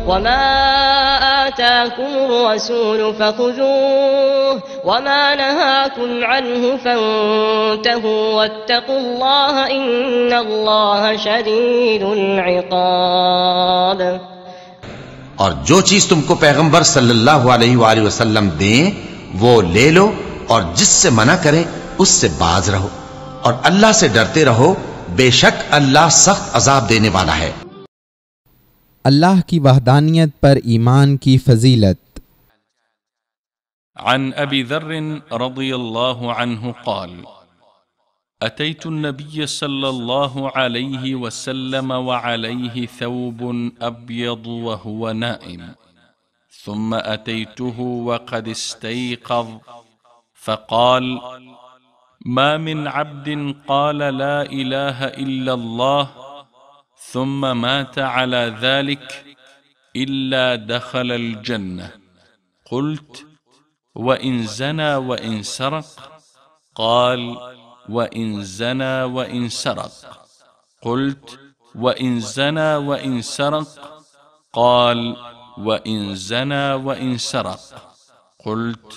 وما آتاكم الرسول فخذوه وما نهاكم عنه فانتهوا واتقوا الله إن الله شديد العقاب۔ اور جو چیز تم کو پیغمبر صلی اللہ علیہ وآلہ وسلم دیں وہ لے لو، اور جس سے منع کریں اس سے باز رہو، اور اللہ سے ڈرتے رہو، بے شک اللہ سخت عذاب دینے والا ہے۔ اللہ کی وحدانیت پر ایمان کی فضیلت۔ عن ابی ذر رضی اللہ عنہ قال اتيت النبي صلى الله عليه وسلم وعليه ثوب أبيض وهو نائم، ثم أتيته وقد استيقظ فقال ما من عبد قال لا إله إلا الله ثم مات على ذلك إلا دخل الجنة، قلت وإن زنى وإن سرق؟ قال وإن زنى وإن سرق، قلت وإن زنى وإن سرق؟ قال وإن زنى وإن سرق، قلت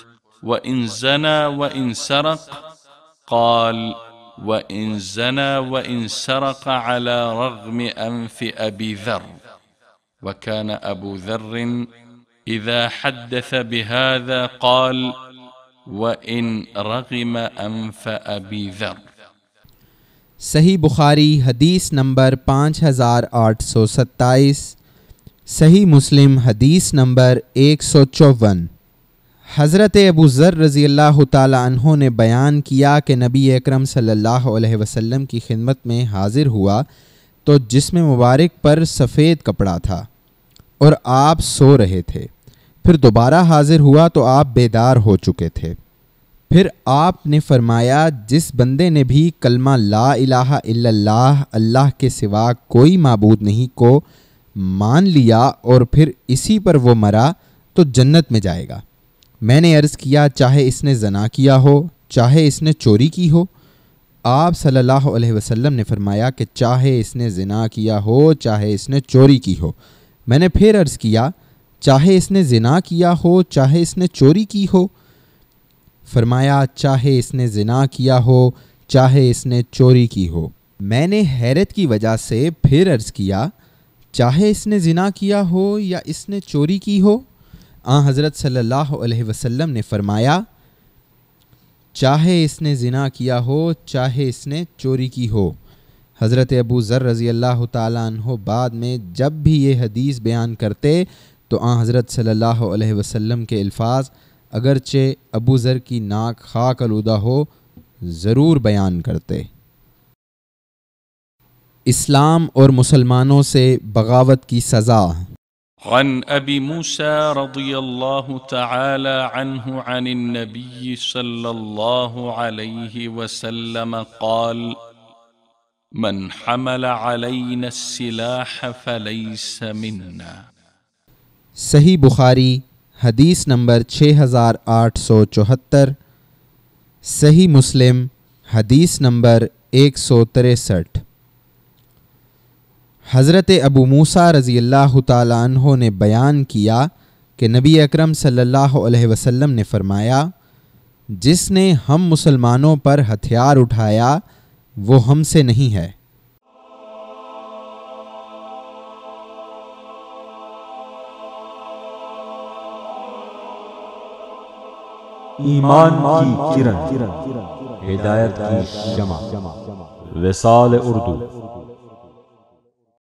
وإن زنى وإن سرق؟ قال وإن زنى وإن سرق على رغم أنف أبي ذر، وكان أبو ذر إذا حدث بهذا قال وَإِن رَغِمَ أَنْفَ أَبِي ذر۔ صحیح بخاری حدیث نمبر 5827، صحیح مسلم حدیث نمبر 154۔ حضرت ابو ذر رضی اللہ تعالی عنہ نے بیان کیا کہ نبی اکرم صلی اللہ علیہ وسلم کی خدمت میں حاضر ہوا تو جسم مبارک پر سفید کپڑا تھا اور آپ سو رہے تھے، پھر دوبارہ حاضر ہوا تو آپ بیدار ہو چکے تھے۔ پھر آپ نے فرمایا جس بندے نے بھی کلمہ لا الہ الا اللہ اللہ کے سوا کوئی معبود نہیں کو مان لیا اور پھر اسی پر وہ مرا تو جنت میں جائے گا۔ میں نے عرض کیا چاہے اس نے زنا کیا ہو چاہے اس نے چوری کی ہو؟ آپ صلی اللہ علیہ وسلم نے فرمایا کہ چاہے اس نے زنا کیا ہو چاہے اس نے چوری کی ہو۔ میں نے پھر عرض کیا چاہے اس نے زنا کیا ہو چاہے اس نے چوری کی ہو؟ فرمایا چاہے اس نے زنا کیا ہو چاہے اس نے چوری کی ہو۔ میں نے حیرت کی وجہ سے پھر عرض کیا چاہے اس نے زنا کیا ہو یا اس نے چوری کی ہو؟ حضرت صلی اللہ علیہ وسلم نے فرمایا چاہے اس نے زنا کیا ہو چاہے اس نے چوری کی ہو۔ حضرت ابو ذر رضی اللہ تعالیٰ عنہ بعد میں جب بھی یہ حدیث بیان کرتے تو حضرت صلی اللہ علیہ وسلم کے الفاظ اگرچہ ابو ذر کی ناک خاک آلودہ ہو ضرور بیان کرتے۔ اسلام اور مسلمانوں سے بغاوت کی سزا۔ عن ابی موسیٰ رضی اللہ تعالی عنہ عن النبی صلی اللہ علیہ وسلم قال من حمل علینا السلاح فلیس منا۔ صحیح بخاری حدیث نمبر 6874، صحیح مسلم حدیث نمبر 163۔ حضرت ابو موسیٰ رضی اللہ تعالیٰ عنہ نے بیان کیا کہ نبی اکرم صلی اللہ علیہ وسلم نے فرمایا جس نے ہم مسلمانوں پر ہتھیار اٹھایا وہ ہم سے نہیں ہے۔ ایمان کی کرن، ہدایت کی شمع، وصال اردو۔